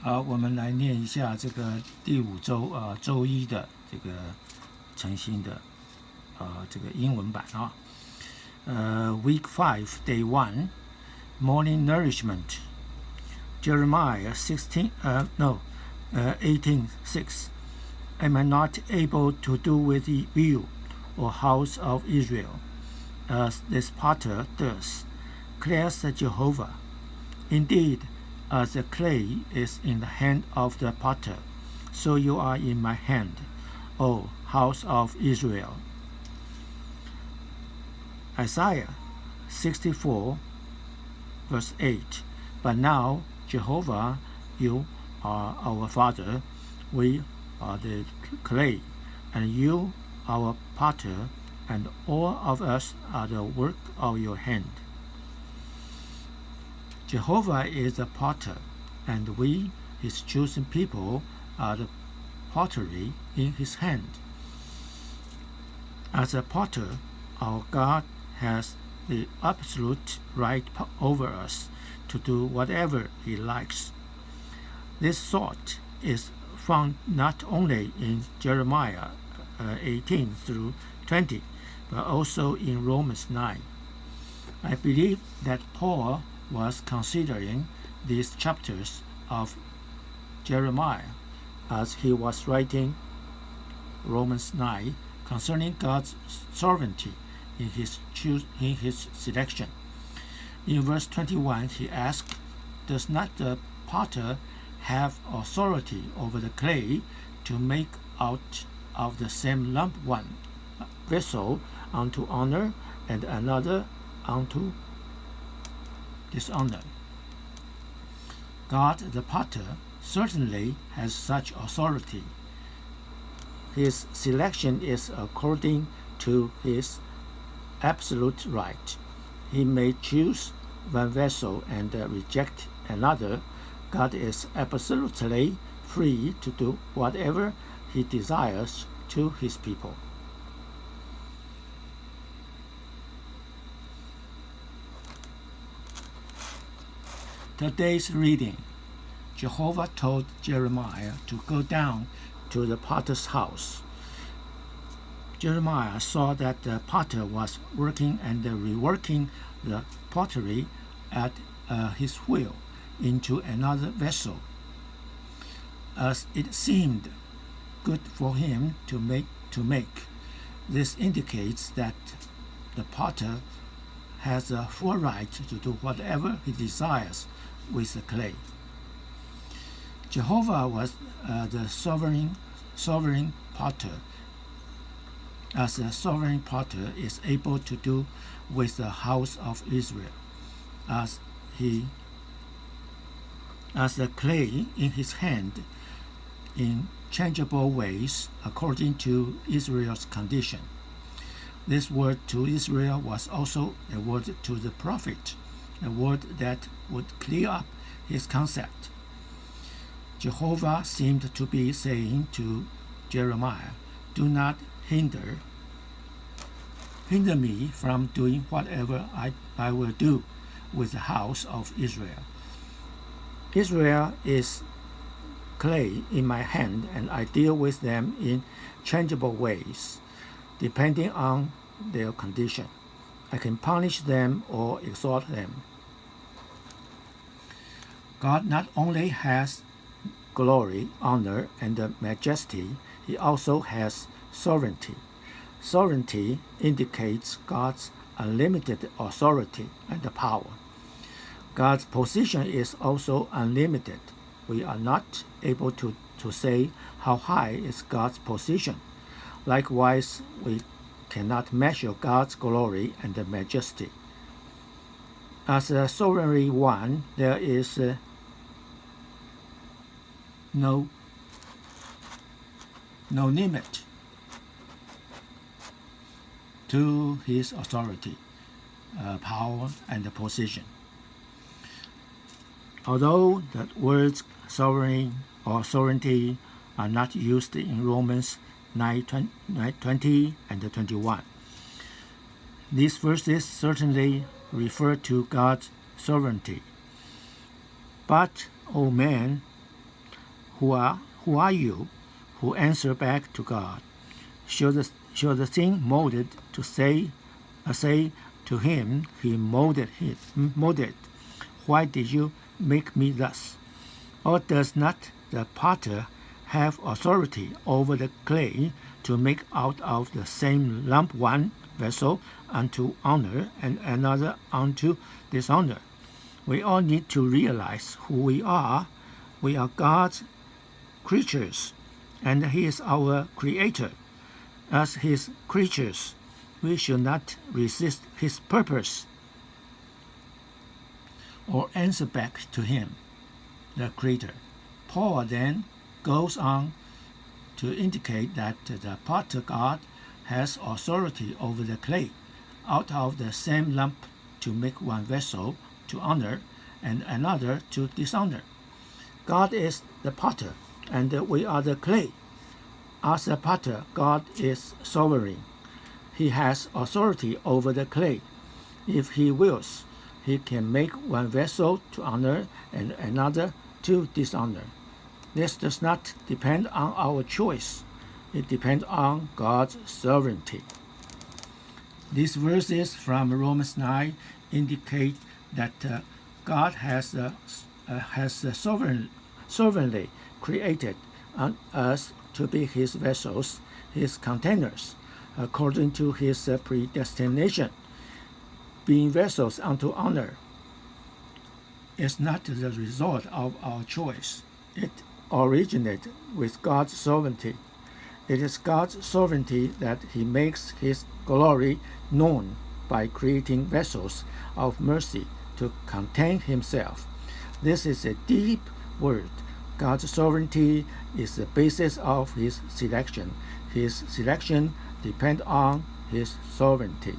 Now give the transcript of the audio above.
好，我们来念一下这个第5周周一的这个晨星的这个英文版啊。Week 5, Day 1, Morning Nourishment. Jeremiah 18:6. Am I not able to do with you, O house of Israel, as this potter does, declares Jehovah? Indeed, as the clay is in the hand of the potter, so you are in my hand, O house of Israel. Isaiah 64, verse 8. But now, Jehovah, you are our Father, we are the clay, and you our potter, and all of us are the work of your hand. Jehovah is the potter, and we, his chosen people, are the pottery in his hand. As a potter, our God has the absolute right over us to do whatever he likes. This thought is found not only in Jeremiah 18 through 20, but also in Romans 9. I believe that Paul was considering these chapters of Jeremiah as he was writing Romans 9 concerning God's sovereignty in his selection. In verse 21, he asked, "Does not the potter have authority over the clay to make out of the same lump one vessel unto honor and another unto dishonor?" God the potter certainly has such authority. His selection is according to his absolute right. He may choose one vessel and reject another. God is absolutely free to do whatever he desires to his people. Today's reading. Jehovah told Jeremiah to go down to the potter's house. Jeremiah saw that the potter was working and reworking the pottery at his will into another vessel, as it seemed good for him to make. This indicates that the potter has a full right to do whatever he desires with the clay. Jehovah was the sovereign potter, as the sovereign potter is able to do with the house of Israel, as the clay in his hand in changeable ways according to Israel's condition. This word to Israel was also a word to the prophet, a word that would clear up his concept. Jehovah seemed to be saying to Jeremiah, "Do not hinder me from doing whatever I will do with the house of Israel. Israel is clay in my hand, and I deal with them in changeable ways, depending on their condition. I can punish them or exalt them." God not only has glory, honor, and majesty, he also has sovereignty. Sovereignty indicates God's unlimited authority and power. God's position is also unlimited. We are not able to say how high is God's position. Likewise, we cannot measure God's glory and majesty. As the sovereign one, there is no limit to his authority, power, and position. Although the words sovereign or sovereignty are not used in Romans 9:20 and 21, these verses certainly refer to God's sovereignty. But, O man, who are you? Who answer back to God? Should the thing molded to say to him, he molded, why did you make me thus? Or does not the potter have authority over the clay to make out of the same lump one vessel unto honor and another unto dishonor? We all need to realize who we are. We are God's creatures, and He is our Creator. As His creatures, we should not resist His purpose or answer back to Him, the Creator. Paul then goes on to indicate that the potter God has authority over the clay, out of the same lump to make one vessel to honor and another to dishonor. God is the potter, and we are the clay. As the potter, God is sovereign. He has authority over the clay. If He wills, He can make one vessel to honor and another to dishonor. This does not depend on our choice. It depends on God's sovereignty. These verses from Romans 9 indicate that God has sovereignly created us to be His vessels, His containers, according to His predestination. Being vessels unto honor is not the result of our choice. It originates with God's sovereignty. It is God's sovereignty that He makes His glory known by creating vessels of mercy to contain Himself. This is a deep word. God's sovereignty is the basis of His selection. His selection depends on His sovereignty.